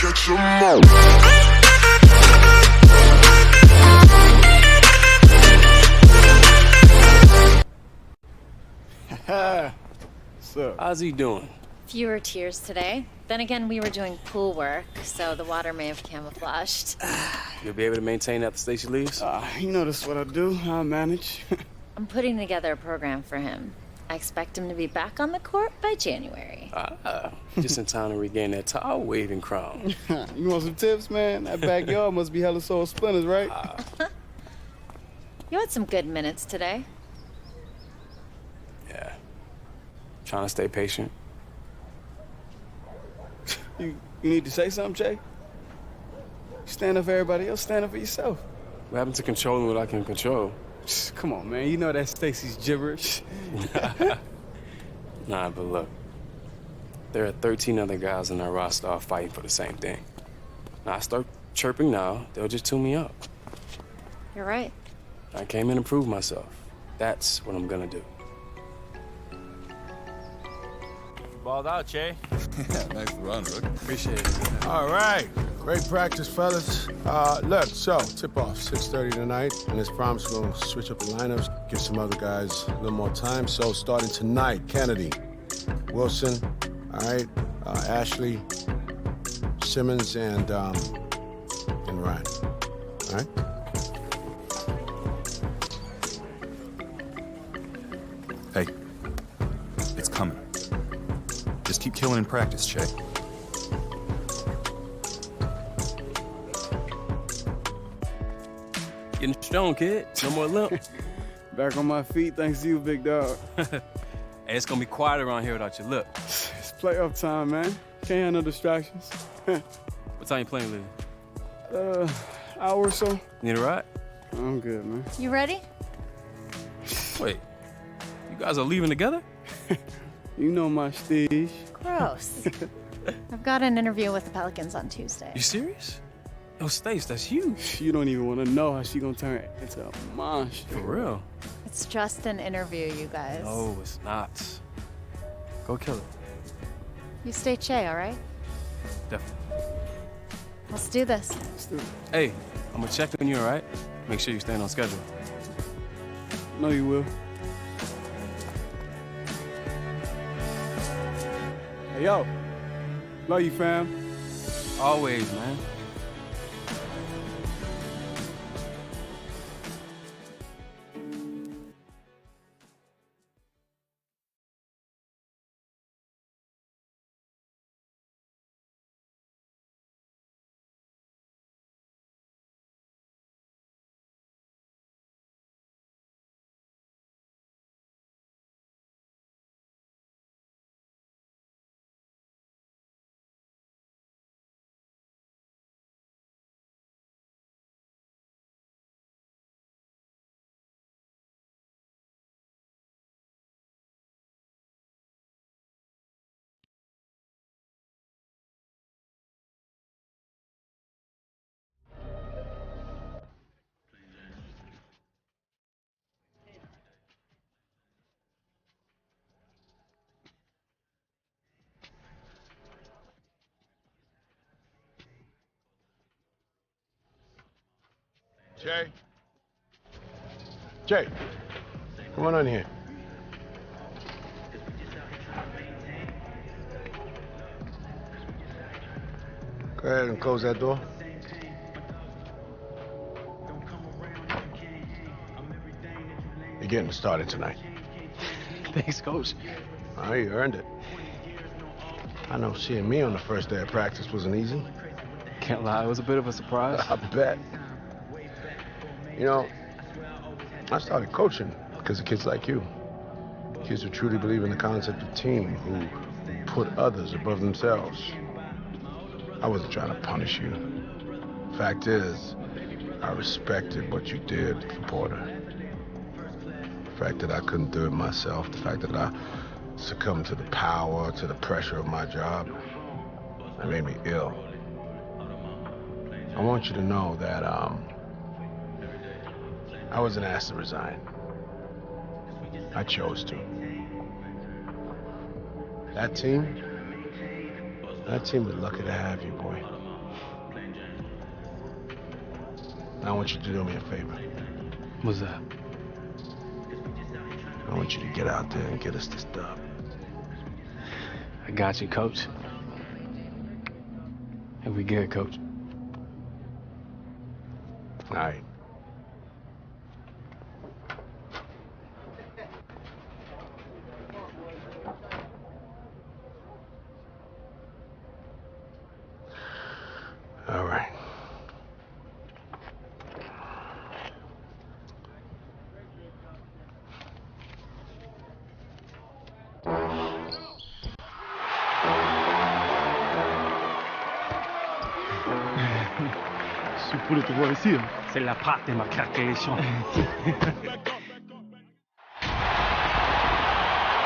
Check some more. So, how's he doing? Fewer tears today. Then again, we were doing pool work, so the water may have camouflaged. You'll be able to maintain after Stacy leaves? you know that's what I do. I manage. I'm putting together a program for him. I expect him to be back on the court by January. Just in time to regain that towel-waving crown. You want some tips, man? That backyard must be hella sore splinters, right? You had some good minutes today. Yeah. Trying to stay patient. You need to say something, Jay? Stand up for everybody else, stand up for yourself. What happened to controlling what I can control? Come on, man. You know that's Stacy's gibberish. Nah, but look. There are 13 other guys in our roster all fighting for the same thing. Now, I start chirping now, they'll just tune me up. You're right. I came in to prove myself. That's what I'm gonna do. Balled out, Che. Nice run, Rook. Appreciate it. All right. Great practice, fellas. Look, so, tip-off, 6:30 tonight. And as promised, we'll switch up the lineups, give some other guys a little more time. So, starting tonight, Kennedy, Wilson, all right, Ashley, Simmons, and Ryan. All right? Hey, it's coming. Just keep killing in practice, Che. Getting strong, kid. No more limp. Back on my feet, thanks to you, big dog. Hey, it's gonna be quiet around here without your lip. It's playoff time, man. Can't have no distractions. What time you playing, Lily? Hour or so. Need a ride? I'm good, man. You ready? Wait, you guys are leaving together? You know my Steve. Gross. I've got an interview with the Pelicans on Tuesday. You serious? Yo, Stace, that's huge. You don't even want to know how she gonna turn into a monster. For real? It's just an interview, you guys. No, it's not. Go kill it. You stay Che, all right? Definitely. Let's do this. Let's do it. Hey, I'm gonna check on you, all right? Make sure you stay on schedule. No, you will. Hey, yo. Love you, fam. Always, man. Jay, come on in here. Go ahead and close that door. You're getting started tonight. Thanks, Coach. Oh, you earned it. I know seeing me on the first day of practice wasn't easy. Can't lie, it was a bit of a surprise. I bet. You know, I started coaching because of kids like you. Kids who truly believe in the concept of team, who put others above themselves. I wasn't trying to punish you. Fact is, I respected what you did for Porter. The fact that I couldn't do it myself, the fact that I succumbed to the power, to the pressure of my job, that made me ill. I want you to know that, I wasn't asked to resign. I chose to. That team, That team is lucky to have you, boy. I want you to do me a favor. What's that? I want you to get out there and get us this dub. I got you, Coach. And we good, Coach. All right. All right. Pour te voir ici. C'est la part de ma calculation.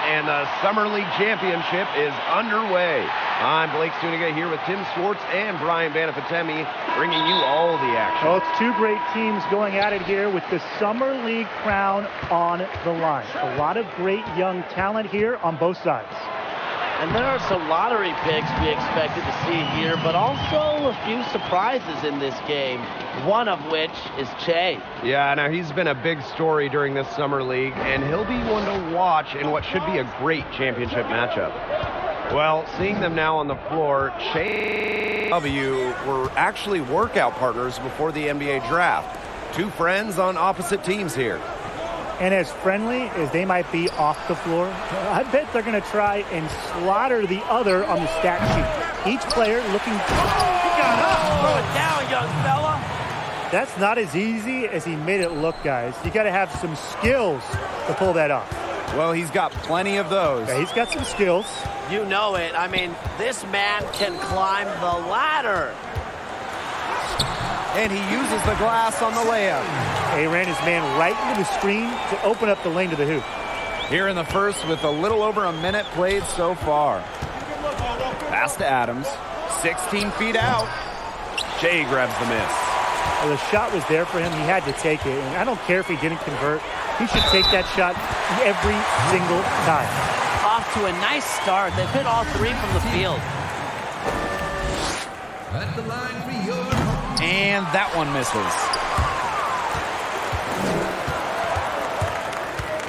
And the Summer League Championship is underway. I'm Blake Stuniga here with Tim Swartz and Brian Banafitemi, bringing you all the action. Oh, it's two great teams going at it here with the Summer League crown on the line. A lot of great young talent here on both sides. And there are some lottery picks we expected to see here, but also a few surprises in this game, one of which is Che. Yeah, now he's been a big story during this Summer League, and he'll be one to watch in what should be a great championship matchup. Well, seeing them now on the floor, Che and W were actually workout partners before the NBA draft. Two friends on opposite teams here. And as friendly as they might be off the floor, I bet they're going to try and slaughter the other on the stat sheet. Each player looking... Throw it down, young fella. That's not as easy as he made it look, guys. You got to have some skills to pull that off. Well, he's got plenty of those. Yeah, he's got some skills. You know it. I mean, this man can climb the ladder. And he uses the glass on the layup. He ran his man right into the screen to open up the lane to the hoop. Here in the first with a little over a minute played so far. Pass to Adams. 16 feet out. Che grabs the miss. Well, the shot was there for him. He had to take it. And I don't care if he didn't convert. He should take that shot every single time. Off to a nice start. They've hit all three from the field. At the line for your... And that one misses.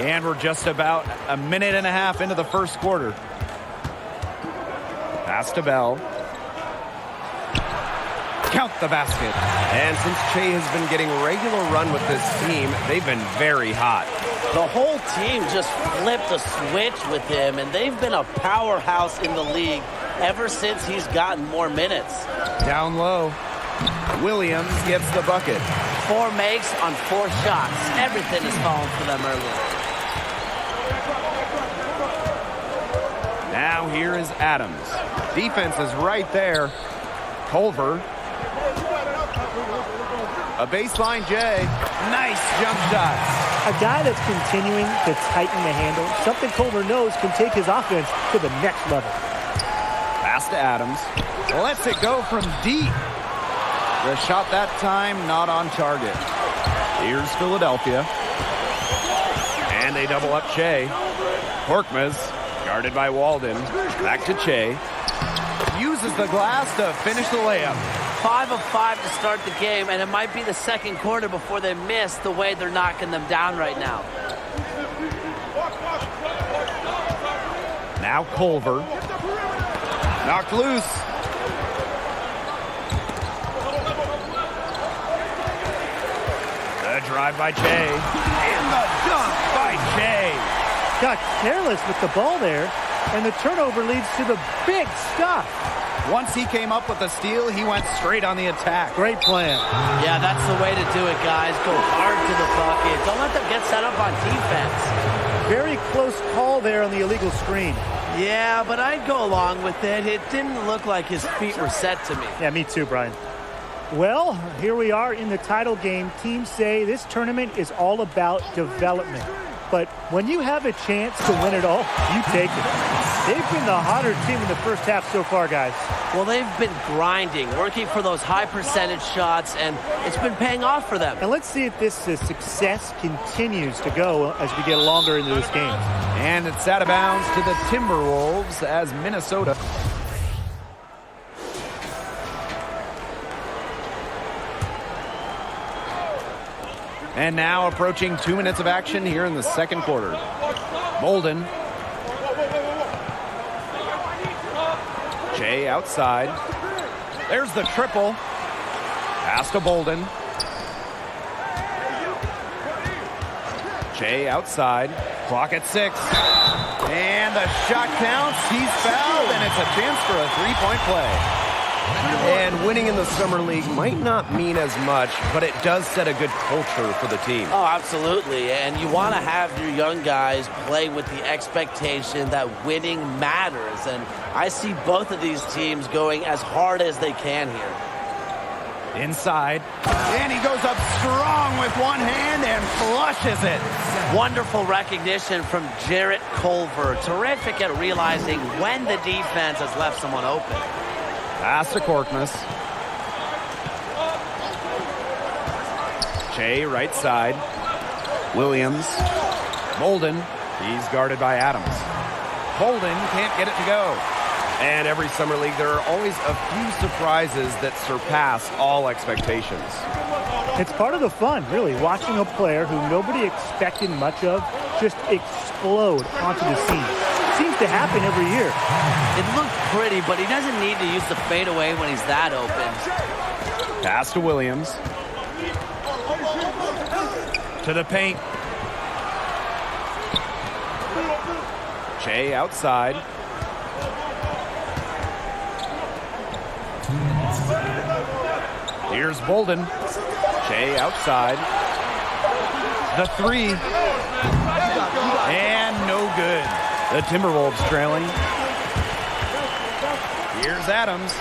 And we're just about a minute and a half into the first quarter. Pass to Bell. Count the basket. And since Che has been getting regular run with this team, they've been very hot. The whole team just flipped a switch with him, and they've been a powerhouse in the league ever since he's gotten more minutes. Down low. Williams gets the bucket. 4 makes on 4 shots. Everything is falling for them early. Now here is Adams. Defense is right there. Culver. A baseline J. Nice jump shot. A guy that's continuing to tighten the handle, something Culver knows can take his offense to the next level. Pass to Adams. Lets it go from deep. The shot that time not on target. Here's Philadelphia. And they double up Che. Korkmaz, guarded by Walden. Back to Che. Uses the glass to finish the layup. 5 of 5 to start the game, and it might be the second quarter before they miss the way they're knocking them down right now. Now Culver. Knocked loose. The drive by Che. And the dunk by Che. Got careless with the ball there, and the turnover leads to the big stuff. Once he came up with the steal, he went straight on the attack. Great plan. Yeah, that's the way to do it, guys. Go hard to the bucket. Don't let them get set up on defense. Very close call there on the illegal screen. Yeah, but I'd go along with it. It didn't look like his feet were set to me. Yeah, me too, Brian. Well, here we are in the title game. Teams say this tournament is all about development. But when you have a chance to win it all, you take it. They've been the hotter team in the first half so far, guys. Well, they've been grinding, working for those high percentage shots, and it's been paying off for them. And let's see if this success continues to go as we get longer into this game. And it's out of bounds to the Timberwolves as Minnesota. And now approaching 2 minutes of action here in the second quarter. Bolden. Jay outside. There's the triple. Pass to Bolden. Jay outside. Clock at 6. And the shot counts. He's fouled, and it's a chance for a three-point play. And winning in the Summer League might not mean as much, but it does set a good culture for the team. Oh, absolutely. And you want to have your young guys play with the expectation that winning matters. And I see both of these teams going as hard as they can here. Inside. And he goes up strong with one hand and flushes it. Wonderful recognition from Jarrett Culver. Terrific at realizing when the defense has left someone open. Pass to Korkmaz. Jay right side. Williams. Bolden. He's guarded by Adams. Bolden can't get it to go. And every Summer League, there are always a few surprises that surpass all expectations. It's part of the fun, really, watching a player who nobody expected much of just explode onto the scene. Seems to happen every year. It looked pretty, but he doesn't need to use the fadeaway when he's that open. Pass to Williams. To the paint. Jay outside. Here's Bolden. Jay outside. The three. And no good. The Timberwolves trailing. Here's Adams.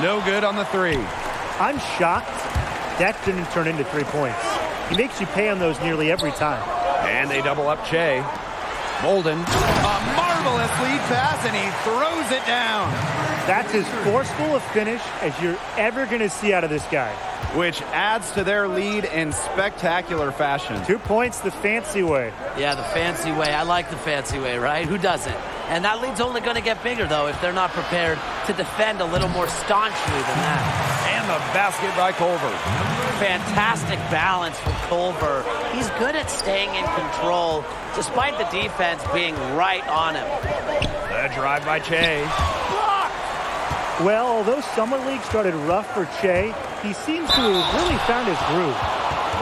No good on the three. I'm shocked that didn't turn into 3 points. He makes you pay on those nearly every time. And they double up Jay. Bolden. A marvelous lead pass, and he throws it down. That's as forceful a finish as you're ever going to see out of this guy. Which adds to their lead in spectacular fashion. 2 points the fancy way. Yeah, the fancy way. I like the fancy way, right? Who doesn't? And that lead's only going to get bigger, though, if they're not prepared to defend a little more staunchly than that. And the basket by Culver. Fantastic balance from Culver. He's good at staying in control, despite the defense being right on him. The drive by Che. Well, although Summer League started rough for Che, he seems to have really found his groove.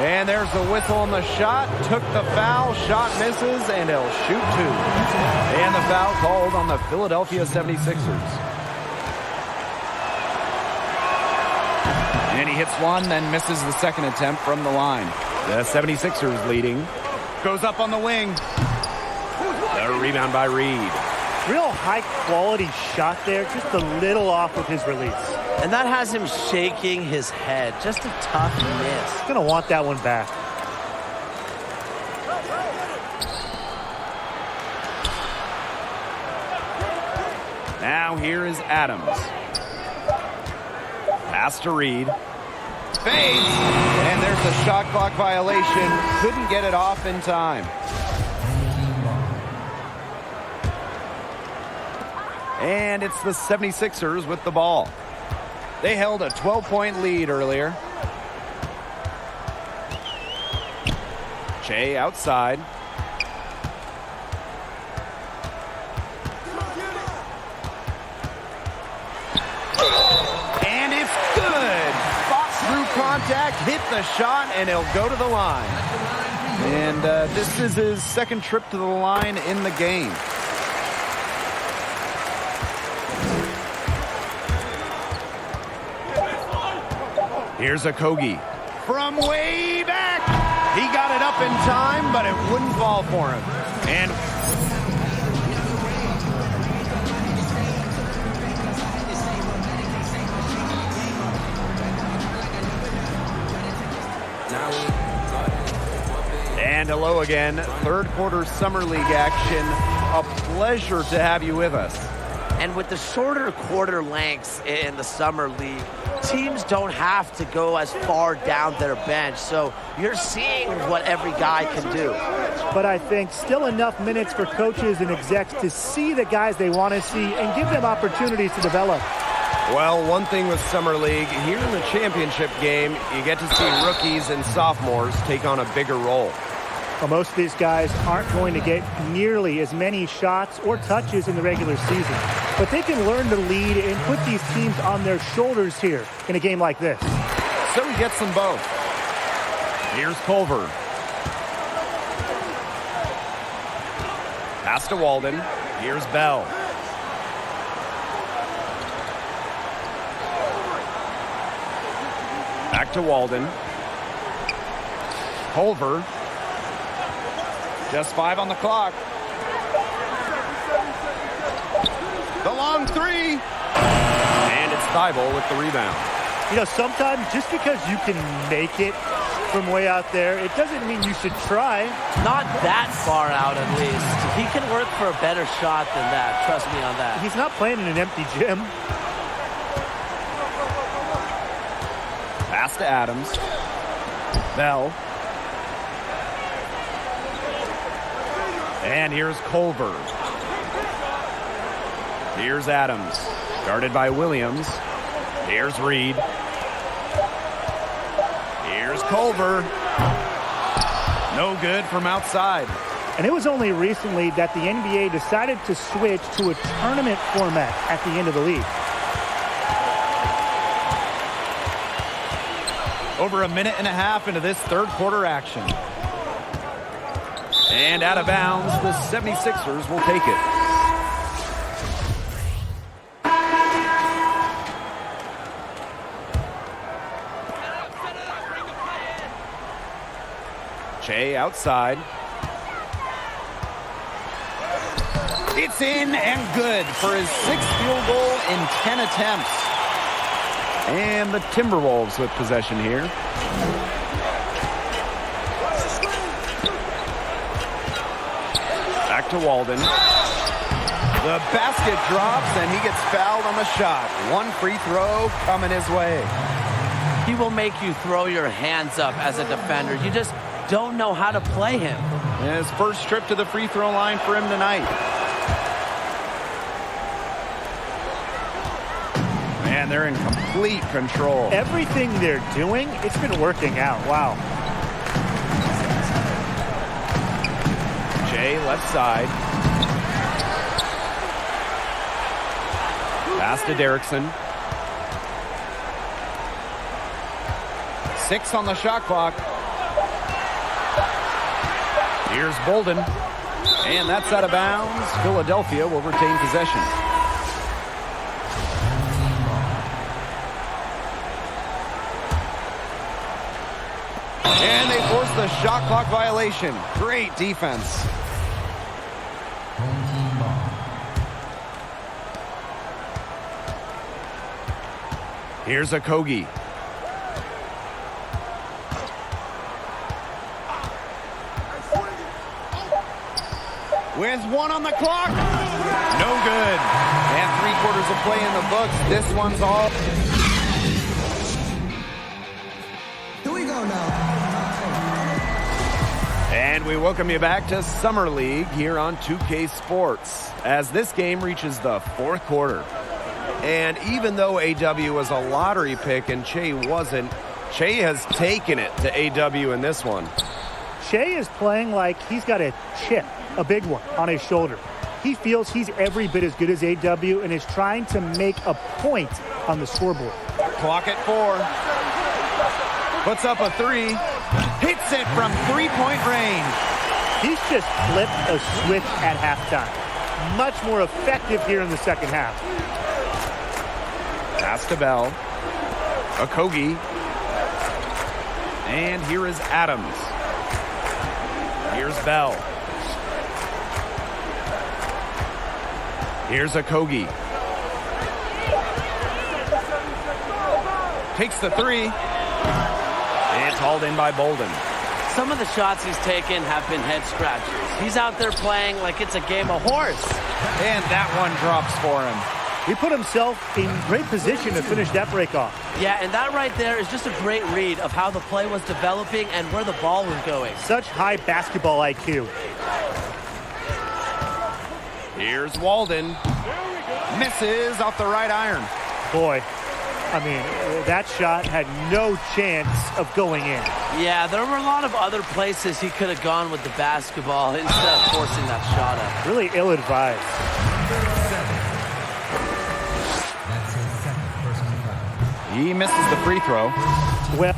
And there's the whistle on the shot. Took the foul. Shot misses, and he'll shoot two. And the foul called on the Philadelphia 76ers. And he hits one, then misses the second attempt from the line. The 76ers leading. Goes up on the wing. The rebound by Reed. Real high-quality shot there, just a little off with his release. And that has him shaking his head. Just a tough miss. Gonna want that one back. Now here is Adams. Pass to Reed. Fades. And there's a shot clock violation. Couldn't get it off in time. And it's the 76ers with the ball. They held a 12-point lead earlier. Che outside. And it's good. Fought through contact, hit the shot, and he'll go to the line. And this is his second trip to the line in the game. Here's Okogie. From way back. He got it up in time, but it wouldn't fall for him. And hello again. Third quarter Summer League action. A pleasure to have you with us. And with the shorter quarter lengths in the Summer League, teams don't have to go as far down their bench. So you're seeing what every guy can do. But I think still enough minutes for coaches and execs to see the guys they want to see and give them opportunities to develop. Well, one thing with Summer League, here in the championship game, you get to see rookies and sophomores take on a bigger role. Well, most of these guys aren't going to get nearly as many shots or touches in the regular season, but they can learn to lead and put these teams on their shoulders here in a game like this. So he gets them both. Here's Culver. Pass to Walden. Here's Bell. Back to Walden. Culver. Just 5 on the clock. The long three. And it's Thibault with the rebound. You know, sometimes just because you can make it from way out there, it doesn't mean you should try. Not that far out, at least. He can work for a better shot than that. Trust me on that. He's not playing in an empty gym. Pass to Adams. Bell. And here's Culver. Here's Adams. Guarded by Williams. Here's Reed. Here's Culver. No good from outside. And it was only recently that the NBA decided to switch to a tournament format at the end of the league. Over a minute and a half into this third quarter action. And out of bounds, the 76ers will take it. Che outside. It's in and good for his 6th field goal in 10 attempts. And the Timberwolves with possession here. Back to Walden. The basket drops and he gets fouled on the shot. One free throw coming his way. He will make you throw your hands up as a defender. You just don't know how to play him. His first trip to the free throw line for him tonight. Man, they're in complete control. Everything they're doing, it's been working out. Wow. Jay left side. Pass to Derrickson. 6 on the shot clock. Here's Bolden. And that's out of bounds. Philadelphia will retain possession. And they force the shot clock violation. Great defense. Here's Okogie. With 1 on the clock. No good. And 3 quarters of play in the books. This one's all. Here we go now. And we welcome you back to Summer League here on 2K Sports as this game reaches the 4th quarter. And even though AW was a lottery pick and Che wasn't, Che has taken it to AW in this one. Che is playing like he's got a chip, a big one, on his shoulder. He feels he's every bit as good as AW and is trying to make a point on the scoreboard. Clock at 4. Puts up a 3. Hits it from 3-point range. He's just flipped a switch at halftime. Much more effective here in the second half. Pass to Bell. Okogie. And here is Adams. Here's Bell. Here's Okogie. Takes the 3. And it's hauled in by Bolden. Some of the shots he's taken have been head scratchers. He's out there playing like it's a game of horse. And that one drops for him. He put himself in great position to finish that break off. Yeah, and that right there is just a great read of how the play was developing and where the ball was going. Such high basketball IQ. Here's Walden. Misses off the right iron. Boy, I mean, that shot had no chance of going in. Yeah, there were a lot of other places he could have gone with the basketball instead of forcing that shot up. Really ill-advised. That's his second personal foul. He misses the free throw. Well,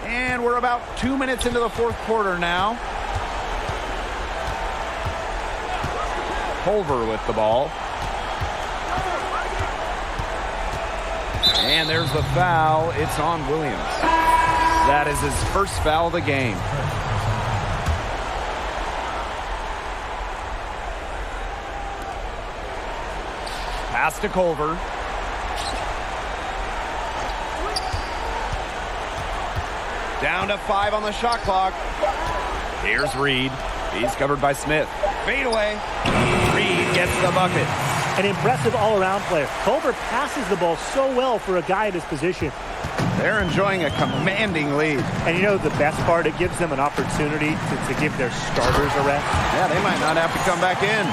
And we're about 2 minutes into the fourth quarter now. Culver with the ball. And there's the foul. It's on Williams. That is his first foul of the game. Pass to Culver. Down to 5 on the shot clock. Here's Reed. He's covered by Smith. Fade away. Reed gets the bucket. an impressive all-around player. Culver passes the ball so well for a guy at his position. They're enjoying a commanding lead. And you know the best part? It gives them an opportunity to give their starters a rest. Yeah, they might not have to come back in.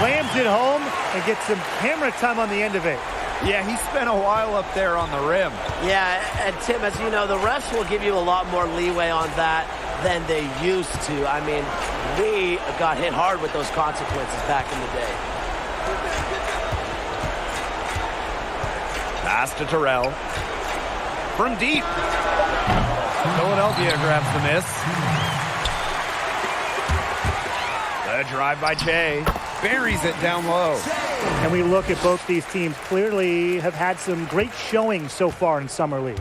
Slams it home and gets some camera time on the end of it. Yeah, he spent a while up there on the rim. Yeah, and Tim, as you know, the refs will give you a lot more leeway on that than they used to. I mean, we got hit hard with those consequences back in the day. Pass to Terrell. From deep. Philadelphia grabs the miss. The drive by Che. Buries it down low. And we look at both these teams, clearly have had some great showing so far in Summer League.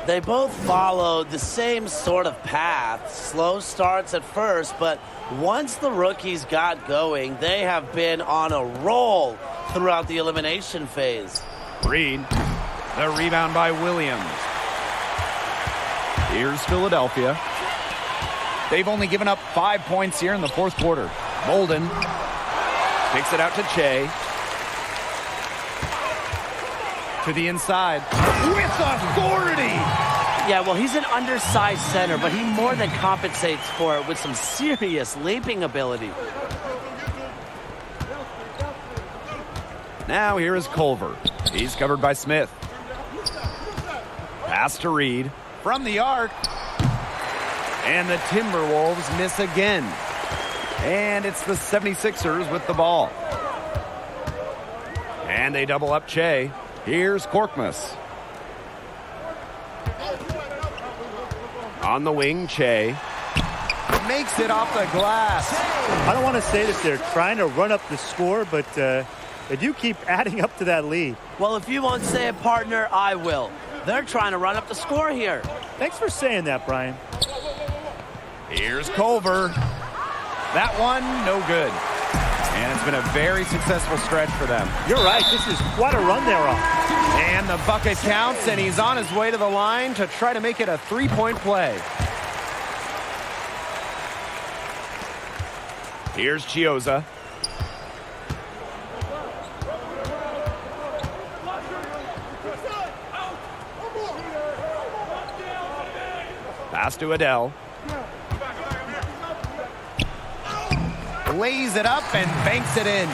They both followed the same sort of path. Slow starts at first, but once the rookies got going, they have been on a roll throughout the elimination phase. Reed. The rebound by Williams. Here's Philadelphia. They've only given up 5 points here in the fourth quarter. Bolden kicks it out to Che. To the inside. With authority! Yeah, well, he's an undersized center, but he more than compensates for it with some serious leaping ability. Now here is Culver. He's covered by Smith. Pass to Reed. From the arc. And the Timberwolves miss again. And it's the 76ers with the ball. And they double up Che. Here's Korkmaz. On the wing, Che. Makes it off the glass. I don't want to say that they're trying to run up the score, but they do keep adding up to that lead. Well, if you won't say it, partner, I will. They're trying to run up the score here. Thanks for saying that, Brian. Here's Culver. That one, no good. And it's been a very successful stretch for them. You're right. This is quite a run they're on. And the bucket counts, and he's on his way to the line to try to make it a three-point play. Here's Chiozza. Pass to Adele. Lays it up and banks it in.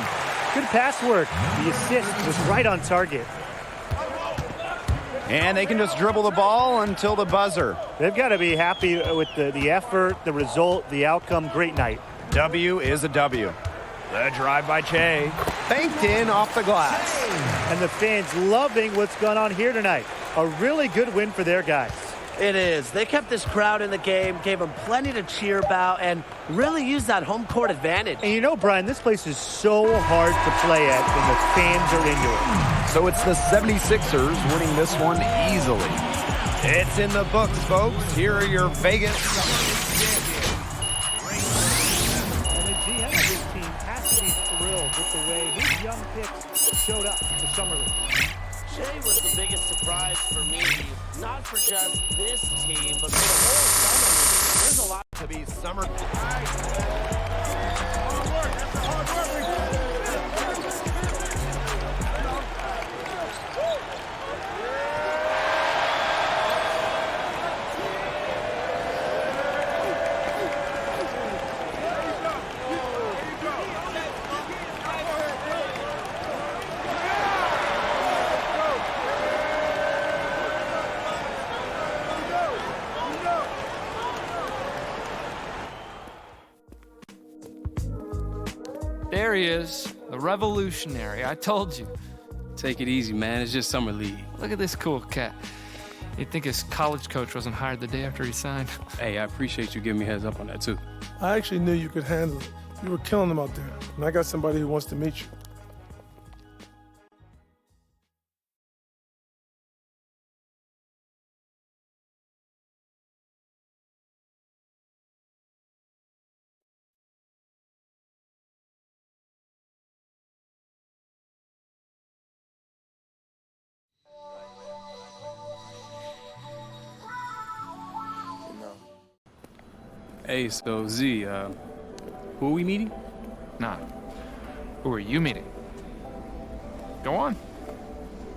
Good pass work. The assist was right on target. And they can just dribble the ball until the buzzer. They've got to be happy with the effort, the result, the outcome. Great night. W is a W. The drive by Che. Banked in off the glass. And the fans loving what's going on here tonight. A really good win for their guys. It is. They kept this crowd in the game, gave them plenty to cheer about, and really used that home court advantage. And you know, Brian, this place is so hard to play at when the fans are into it. So it's the 76ers winning this one easily. It's in the books, folks. Here are your Vegas. And the GM of this team has to be thrilled with the way his young picks showed up for Summer League. Che was the biggest surprise for me, not for just this team, but for the whole Summer League. There's a lot to be summer. There he is, the revolutionary. I told you. Take it easy, man. It's just summer league. Look at this cool cat. You'd think his college coach wasn't hired the day after he signed. Hey, I appreciate you giving me a heads up on that, too. I actually knew you could handle it. You were killing them out there, and I got somebody who wants to meet you. Hey, so Z, who are we meeting? Nah. Who are you meeting? Go on.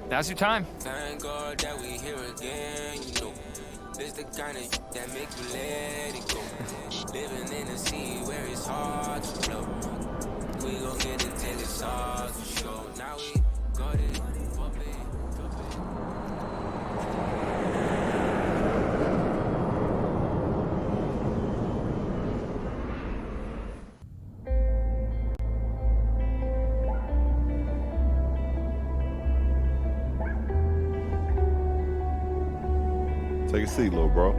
Now's your time. Thank God that we here again, you know. This the kind of that make you let it go. Living in a city where it's hard to flow. We gon' get it till it's all to show. Now we got it. Take a seat, little bro.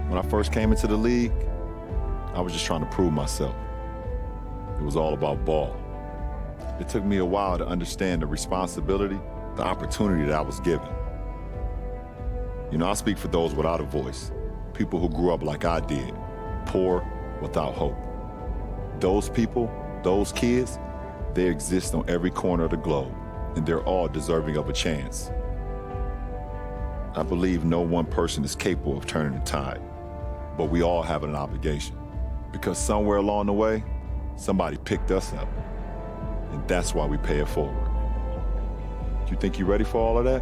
When I first came into the league, I was just trying to prove myself. It was all about ball. It took me a while to understand the responsibility, the opportunity that I was given. You know, I speak for those without a voice, people who grew up like I did, poor, without hope. Those people, those kids, they exist on every corner of the globe, and they're all deserving of a chance. I believe no one person is capable of turning the tide, but we all have an obligation, because somewhere along the way, somebody picked us up, and that's why we pay it forward. Do you think you're ready for all of that?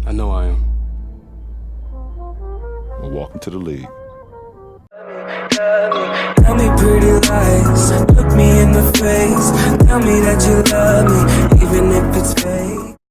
I know I am. Well, welcome to the league. Tell me pretty lies, look me in the face. Tell me that you love me, even if it's fake.